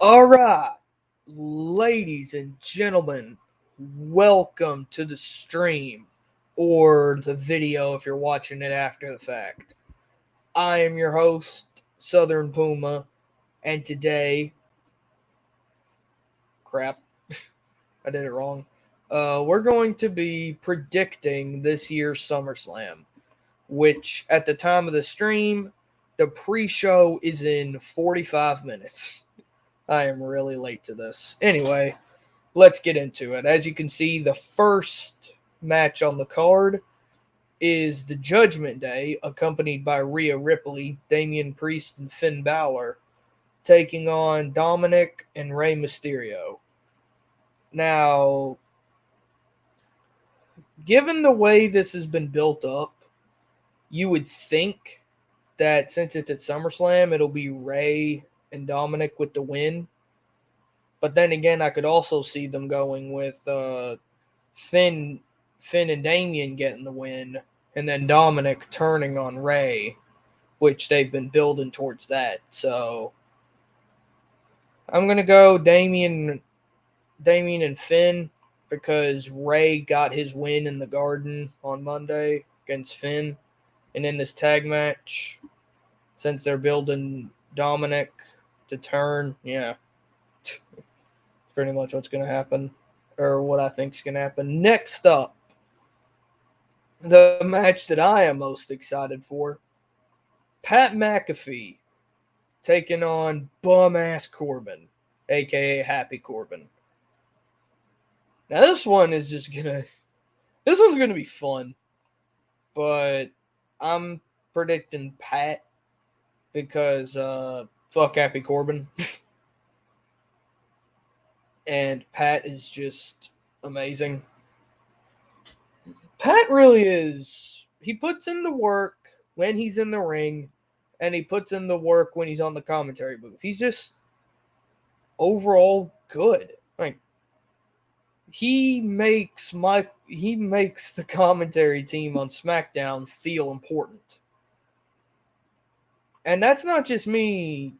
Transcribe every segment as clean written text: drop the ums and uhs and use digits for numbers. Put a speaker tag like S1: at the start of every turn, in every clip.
S1: All right, ladies and gentlemen, welcome to the stream or the video if you're watching it after the fact. I am your host, Southern Puma, and today, crap, I did it wrong. We're going to be predicting this year's SummerSlam, which at the time of the stream, the pre-show is in 45 minutes. I am really late to this. Anyway, let's get into it. As you can see, the first match on the card is the Judgment Day, accompanied by Rhea Ripley, Damian Priest, and Finn Balor, taking on Dominic and Rey Mysterio. Now, given the way this has been built up, you would think that since it's at SummerSlam, it'll be Rey and Dominic with the win. But then again, I could also see them going with Finn and Damian getting the win, and then Dominic turning on Rey, which they've been building towards that. So I'm gonna go Damian and Finn because Rey got his win in the Garden on Monday against Finn, and in this tag match, since they're building Dominic to turn, yeah. Pretty much what's going to happen, or what I think is going to happen. Next up, the match that I am most excited for, Pat McAfee taking on bum-ass Corbin, a.k.a. Happy Corbin. Now, this one's going to be fun, but I'm predicting Pat because, fuck Happy Corbin. And Pat is just amazing. Pat really is. He puts in the work when he's in the ring, and he puts in the work when he's on the commentary booth. He's just overall good. Like, he makes the commentary team on SmackDown feel important. And that's not just me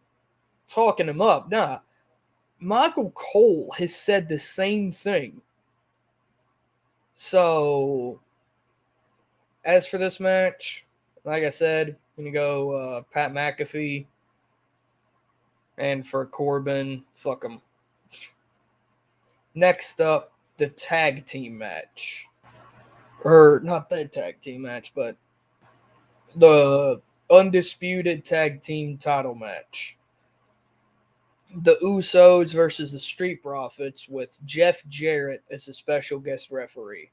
S1: talking him up. Nah. Michael Cole has said the same thing. So, as for this match, like I said, I'm going to go Pat McAfee. And for Corbin, fuck him. Next up, the tag team match. Or, not the tag team match, but the undisputed tag team title match. The Usos versus the Street Profits with Jeff Jarrett as a special guest referee.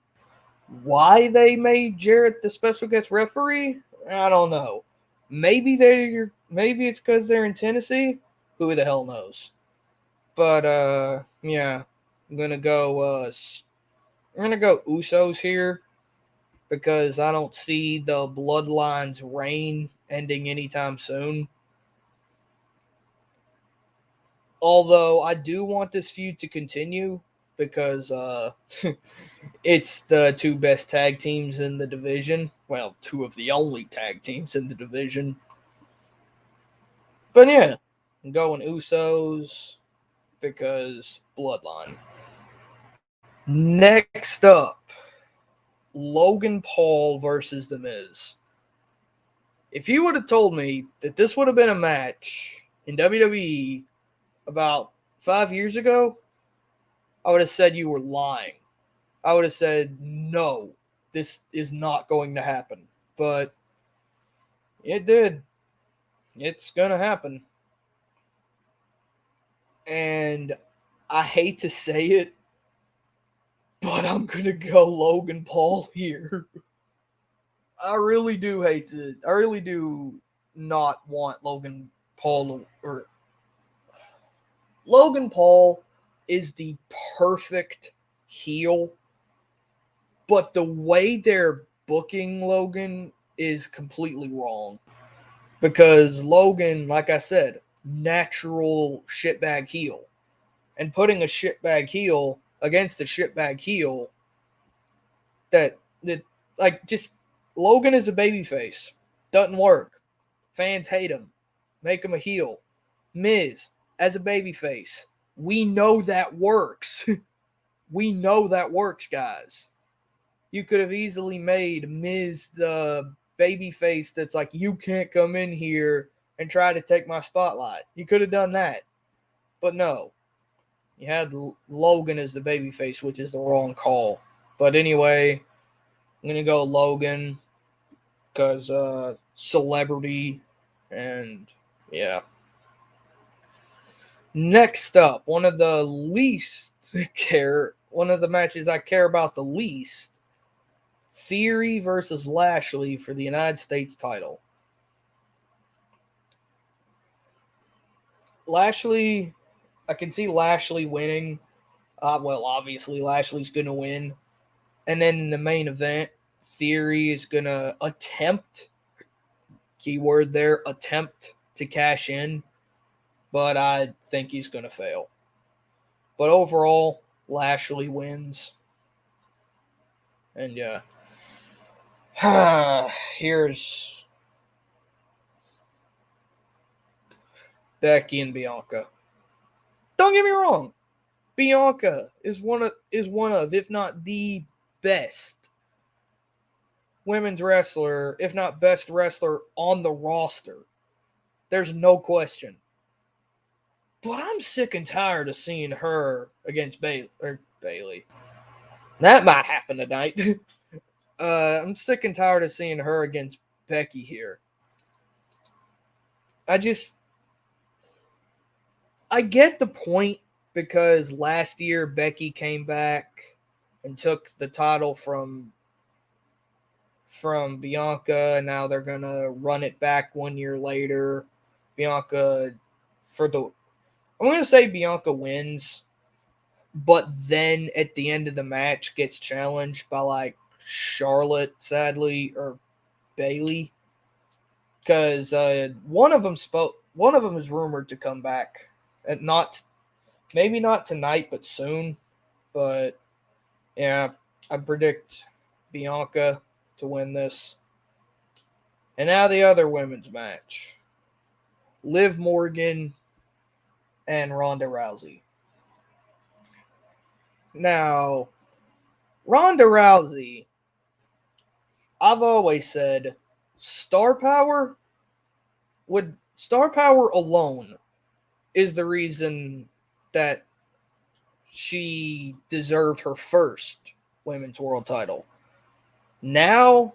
S1: Why they made Jarrett the special guest referee? I don't know. Maybe it's because they're in Tennessee. Who the hell knows? But yeah, I'm gonna go Usos here because I don't see the Bloodline's reign ending anytime soon. Although I do want this feud to continue because it's the two best tag teams in the division. Well, two of the only tag teams in the division. But yeah, I'm going Usos because Bloodline. Next up, Logan Paul versus The Miz. If you would have told me that this would have been a match in WWE about 5 years ago, I would have said you were lying. I would have said, no, this is not going to happen. But it did. It's going to happen. And I hate to say it, but I'm going to go Logan Paul here. I really do not want Logan Paul Logan Paul is the perfect heel, but the way they're booking Logan is completely wrong. Because Logan, like I said, natural shitbag heel. And putting a shitbag heel against a shitbag heel that just Logan is a babyface. Doesn't work. Fans hate him. Make him a heel. Miz, as a babyface. We know that works. We know that works, guys. You could have easily made Miz the babyface that's like, you can't come in here and try to take my spotlight. You could have done that. But no. You had Logan as the babyface, which is the wrong call. But anyway, I'm going to go Logan because celebrity and yeah. Next up, one of the matches I care about the least, Theory versus Lashley for the United States title. Lashley, I can see Lashley winning. Well, obviously Lashley's going to win. And then in the main event, Theory is going to attempt, keyword there, attempt to cash in. But I think he's going to fail. But overall, Lashley wins. And yeah. Here's Becky and Bianca. Don't get me wrong. Bianca is one of, if not the best women's wrestler, if not best wrestler on the roster. There's no question. But I'm sick and tired of seeing her against Bayley. That might happen tonight. I'm sick and tired of seeing her against Becky here. I get the point because last year Becky came back and took the title from Bianca, and now they're going to run it back 1 year later. Bianca, I'm going to say Bianca wins, but then at the end of the match gets challenged by like Charlotte, sadly, or Bayley, because one of them is rumored to come back, and maybe not tonight, but soon. But yeah, I predict Bianca to win this. And now the other women's match: Liv Morgan and Ronda Rousey. Now, Ronda Rousey, I've always said star power alone is the reason that she deserved her first women's world title. Now,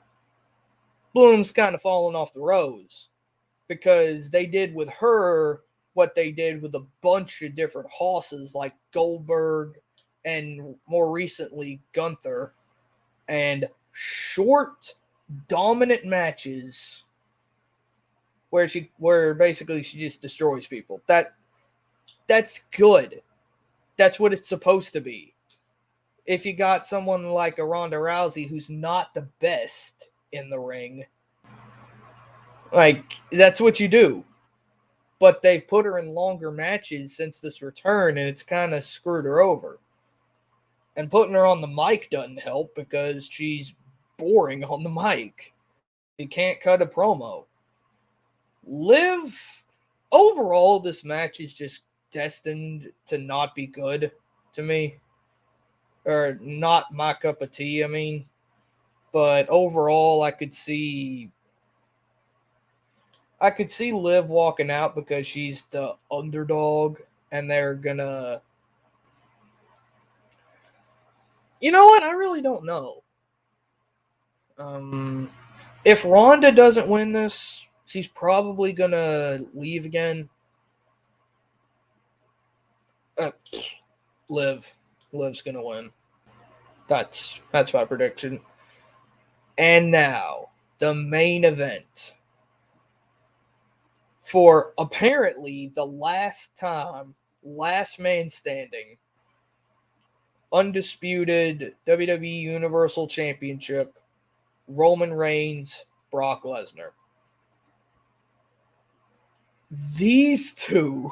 S1: Bloom's kind of fallen off the rose because they did with her what they did with a bunch of different hosses like Goldberg and more recently Gunther, and short, dominant matches where basically she just destroys people. That's good. That's what it's supposed to be. If you got someone like a Ronda Rousey who's not the best in the ring, like, that's what you do. But they've put her in longer matches since this return, and it's kind of screwed her over. And putting her on the mic doesn't help because she's boring on the mic. You can't cut a promo. Liv, overall, this match is just destined to not be good to me. Or not my cup of tea, I mean. But overall, I could see Liv walking out because she's the underdog, and they're gonna... You know what? I really don't know. If Ronda doesn't win this, she's probably gonna leave again. Liv's gonna win. That's my prediction. And now, the main event. For apparently the last time, last man standing, undisputed WWE Universal Championship, Roman Reigns, Brock Lesnar. These two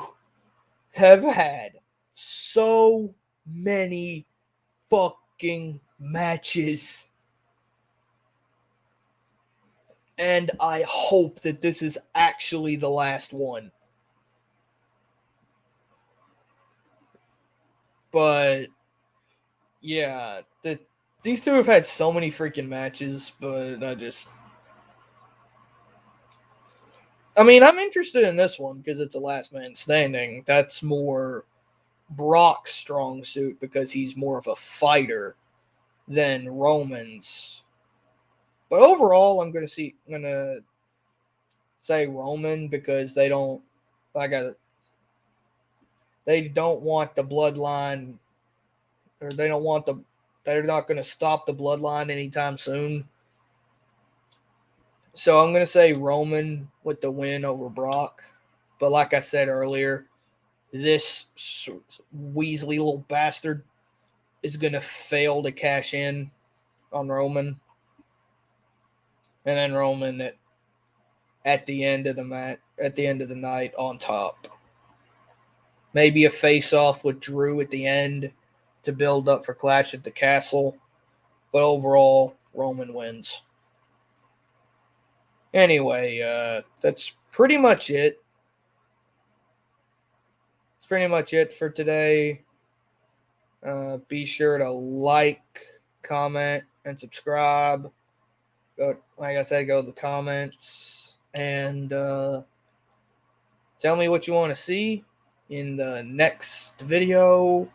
S1: have had so many fucking matches. And I hope that this is actually the last one. But yeah, these two have had so many freaking matches, but I mean, I'm interested in this one because it's a last man standing. That's more Brock's strong suit because he's more of a fighter than Roman's. But overall, I'm gonna say Roman because they don't they don't want the bloodline, or they're not gonna stop the bloodline anytime soon. So I'm gonna say Roman with the win over Brock. But like I said earlier, this Weasley little bastard is gonna fail to cash in on Roman, and then Roman at the end of the night on top. Maybe a face-off with Drew at the end to build up for Clash at the Castle, but overall, Roman wins. Anyway, that's pretty much it. It's pretty much it for today. Be sure to like, comment, and subscribe. Like I said, go to the comments and tell me what you want to see in the next video.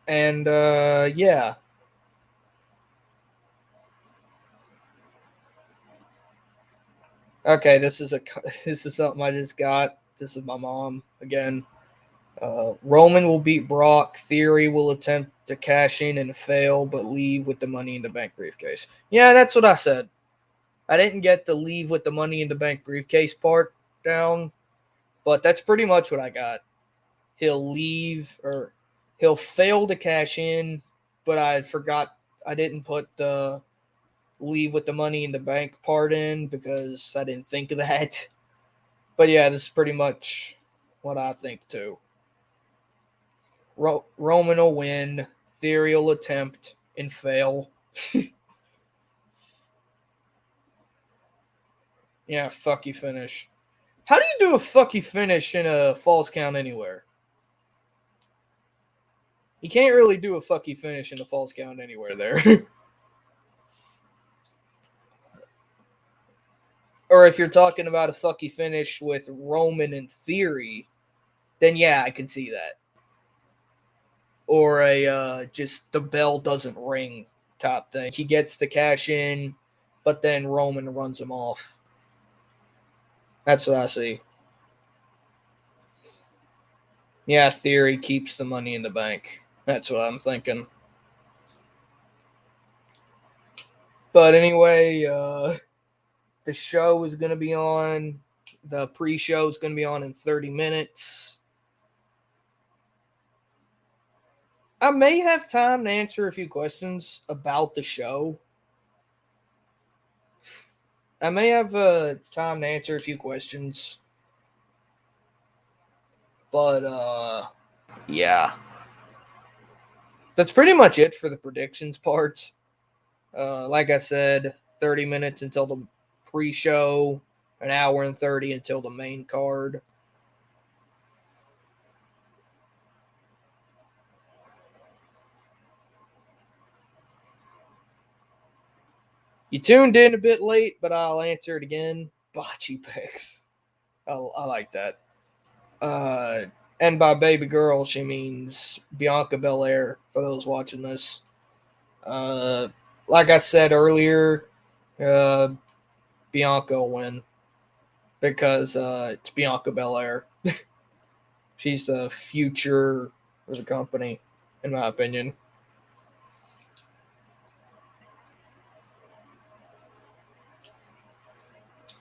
S1: And yeah. Okay, this is something I just got. This is my mom again. Roman will beat Brock. Theory will attempt to cash in and fail, but leave with the Money in the Bank briefcase. Yeah, that's what I said. I didn't get the leave with the Money in the Bank briefcase part down, but that's pretty much what I got. He'll fail to cash in, but I didn't put the leave with the Money in the Bank part in because I didn't think of that. But yeah, this is pretty much what I think too. Roman will win. Theory will attempt and fail. Yeah, fucky finish. How do you do a fucky finish in a Falls Count Anywhere? You can't really do a fucky finish in a Falls Count Anywhere there. Or if you're talking about a fucky finish with Roman and Theory, then yeah, I can see that. Or a just the bell doesn't ring top thing. He gets the cash in, but then Roman runs him off. That's what I see. Yeah, Theory keeps the Money in the Bank. That's what I'm thinking. But anyway, the show is going to be on. The pre-show is going to be on in 30 minutes. I may have time to answer a few questions about the show. I may have time to answer a few questions. But, yeah. That's pretty much it for the predictions part. Like I said, 30 minutes until the pre-show, an hour and 30 until the main card. You tuned in a bit late, but I'll answer it again. Bocce picks. I like that. And by baby girl, she means Bianca Belair, for those watching this. Like I said earlier, Bianca will win because it's Bianca Belair. She's the future of the company, in my opinion.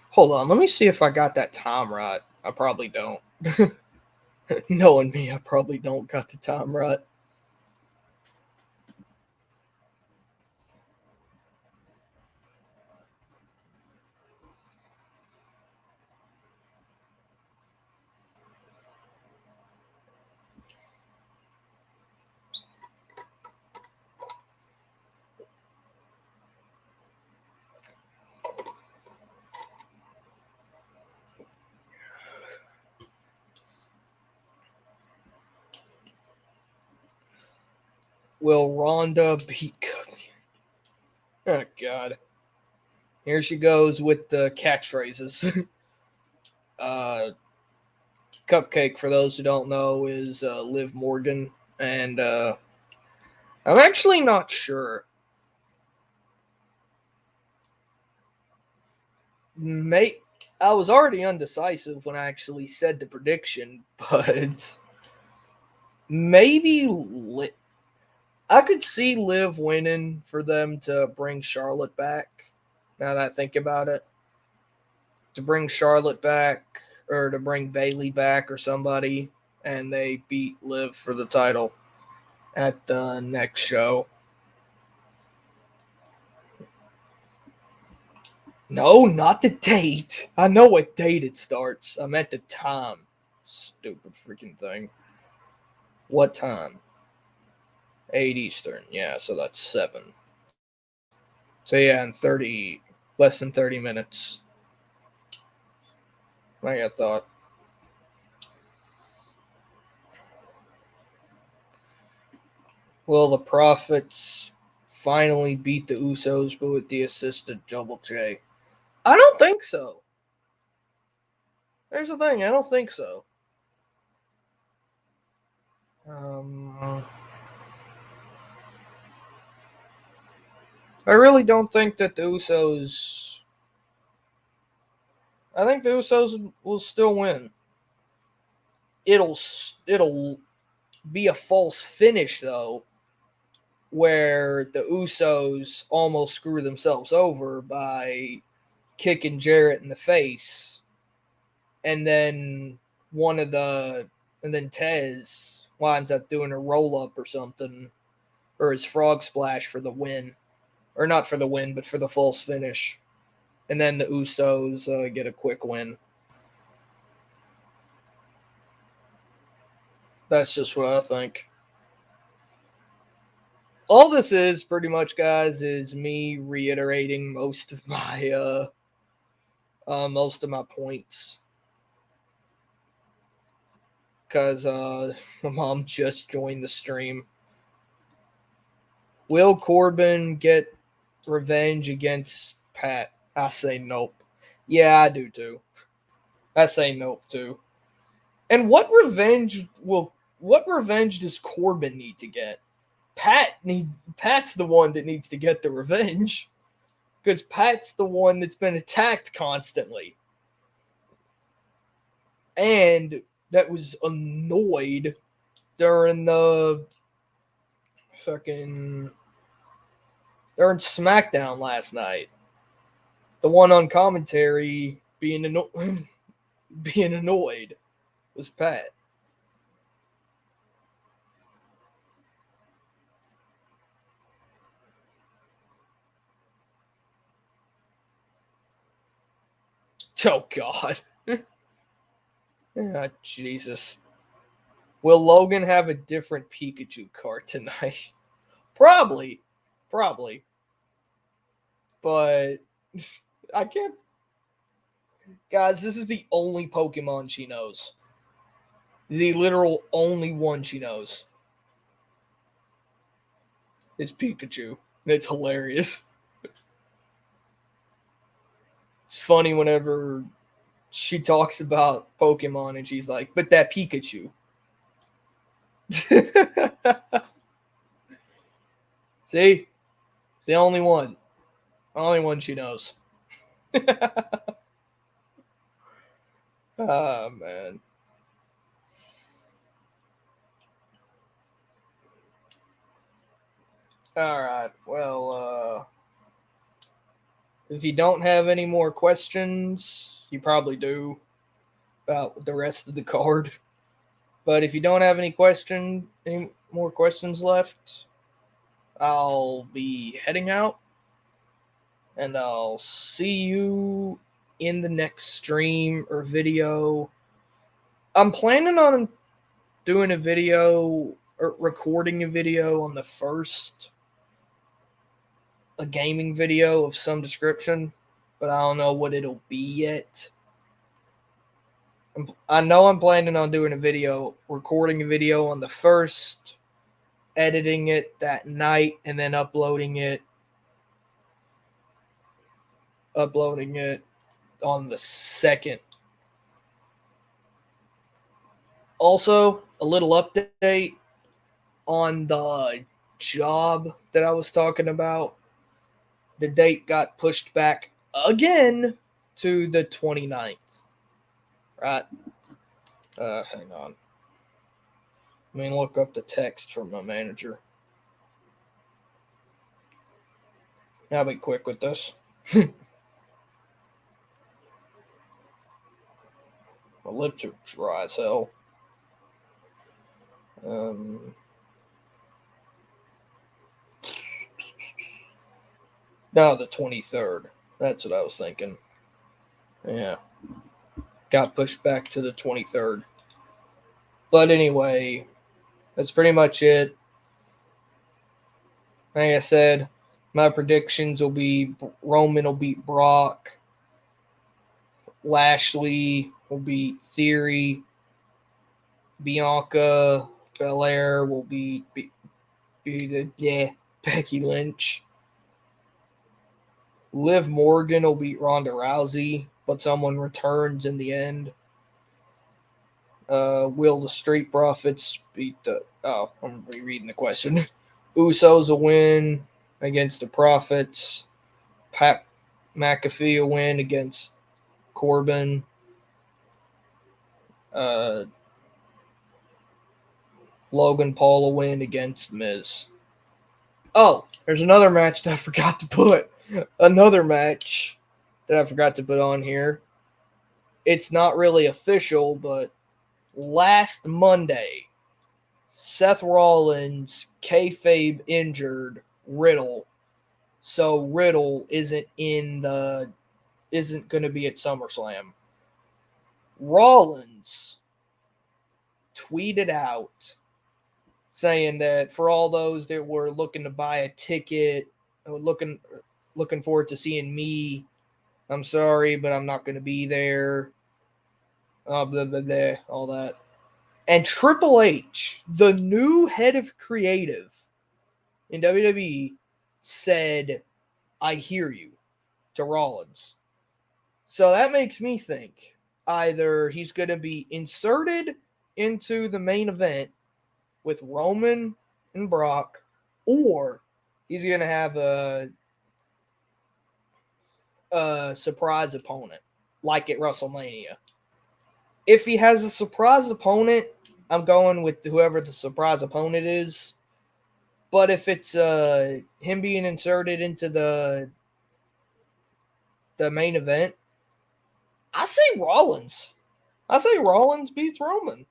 S1: Hold on, let me see if I got that time right. I probably don't. Knowing me, I probably don't got the time right. Will Ronda beat Oh, God. Here she goes with the catchphrases. Cupcake, for those who don't know, is Liv Morgan. And I'm actually not sure. I was already undecisive when I actually said the prediction, but maybe I could see Liv winning for them to bring Charlotte back. Now that I think about it, to bring Charlotte back or to bring Bayley back or somebody, and they beat Liv for the title at the next show. No, not the date. I know what date it starts. I meant the time. Stupid freaking thing. What time? 8 Eastern. Yeah, so that's 7. So yeah, in less than 30 minutes. Like I thought. Will the Profits finally beat the Usos, but with the assist of Double J? I don't think so. There's the thing. I don't think so. I really don't think that the Usos. I think the Usos will still win. It'll be a false finish though, where the Usos almost screw themselves over by kicking Jarrett in the face, and then Tez winds up doing a roll up or something, or his frog splash for the win, or not for the win, but for the false finish, and then the Usos get a quick win. That's just what I think. All this is pretty much, guys, is me reiterating most of my points. Because my mom just joined the stream. Will Corbin get revenge against Pat? I say nope. Yeah, I do too. I say nope too. And what revenge does Corbin need to get? Pat's the one that needs to get the revenge. Because Pat's the one that's been attacked constantly. And that was annoyed during SmackDown last night. The one on commentary being annoyed was Pat. Oh, God. Oh, Jesus. Will Logan have a different Pikachu card tonight? Probably. But I can't. Guys, this is the only Pokemon she knows. The literal only one she knows. It's Pikachu. It's hilarious. It's funny whenever she talks about Pokemon and she's like, but that Pikachu. See? It's the only one. Only one she knows. Oh, man. All right. Well, if you don't have any more questions, you probably do about the rest of the card. But if you don't have any more questions left, I'll be heading out. And I'll see you in the next stream or video. I'm planning on doing a video or recording a video on the first, a gaming video of some description, but I don't know what it'll be yet. I know I'm planning on doing recording a video on the first, editing it that night and then uploading it on the 2nd. Also, a little update on the job that I was talking about. The date got pushed back again to the 29th. Right? Hang on. Let me look up the text from my manager. I'll be quick with this. My lips are dry as hell. No, the 23rd. That's what I was thinking. Yeah. Got pushed back to the 23rd. But anyway, that's pretty much it. Like I said, my predictions will be Roman will beat Brock. Lashley will beat Theory. Bianca Belair will beat Becky Lynch. Liv Morgan will beat Ronda Rousey, but someone returns in the end. Will the Street Profits beat the... Oh, I'm rereading the question. Usos will win against the Profits. Pat McAfee will win against Corbin. Logan Paul will win against Miz. Oh, there's another match that I forgot to put. Another match that I forgot to put on here. It's not really official, but last Monday, Seth Rollins kayfabe injured Riddle, so Riddle isn't going to be at SummerSlam. Rollins tweeted out saying that for all those that were looking to buy a ticket, looking forward to seeing me, I'm sorry, but I'm not going to be there. Blah, blah, blah, all that. And Triple H, the new head of creative in WWE, said, I hear you, to Rollins. So that makes me think either he's going to be inserted into the main event with Roman and Brock, or he's going to have a surprise opponent, like at WrestleMania. If he has a surprise opponent, I'm going with whoever the surprise opponent is. But if it's him being inserted into the main event, I say Rollins. I say Rollins beats Roman.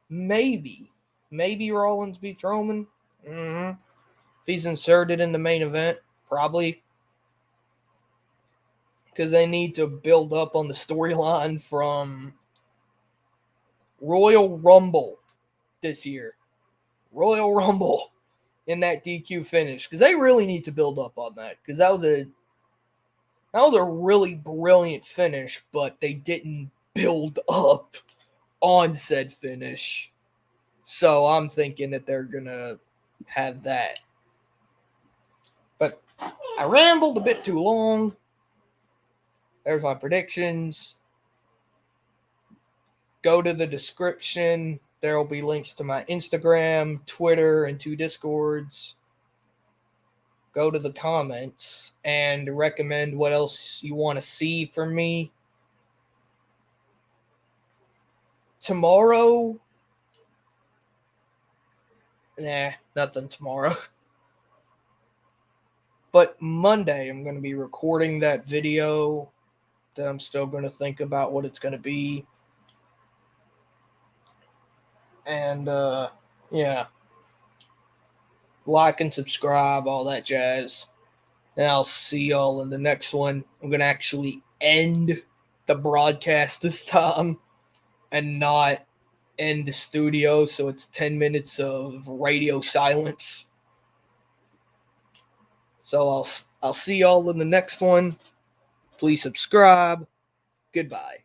S1: Maybe Rollins beats Roman. If he's inserted in the main event, probably. Because they need to build up on the storyline from Royal Rumble this year. Royal Rumble in that DQ finish. Because they really need to build up on that. Because that was a really brilliant finish, but they didn't build up on said finish. So I'm thinking that they're going to have that. But I rambled a bit too long. There's my predictions. Go to the description. There will be links to my Instagram, Twitter, and 2 Discords. Go to the comments and recommend what else you want to see from me. Tomorrow, nothing tomorrow. But Monday, I'm going to be recording that video that I'm still going to think about what it's going to be. And, yeah. Like and subscribe, all that jazz. And I'll see y'all in the next one. I'm going to actually end the broadcast this time and not end the studio, so it's 10 minutes of radio silence. So I'll see y'all in the next one. Please subscribe. Goodbye.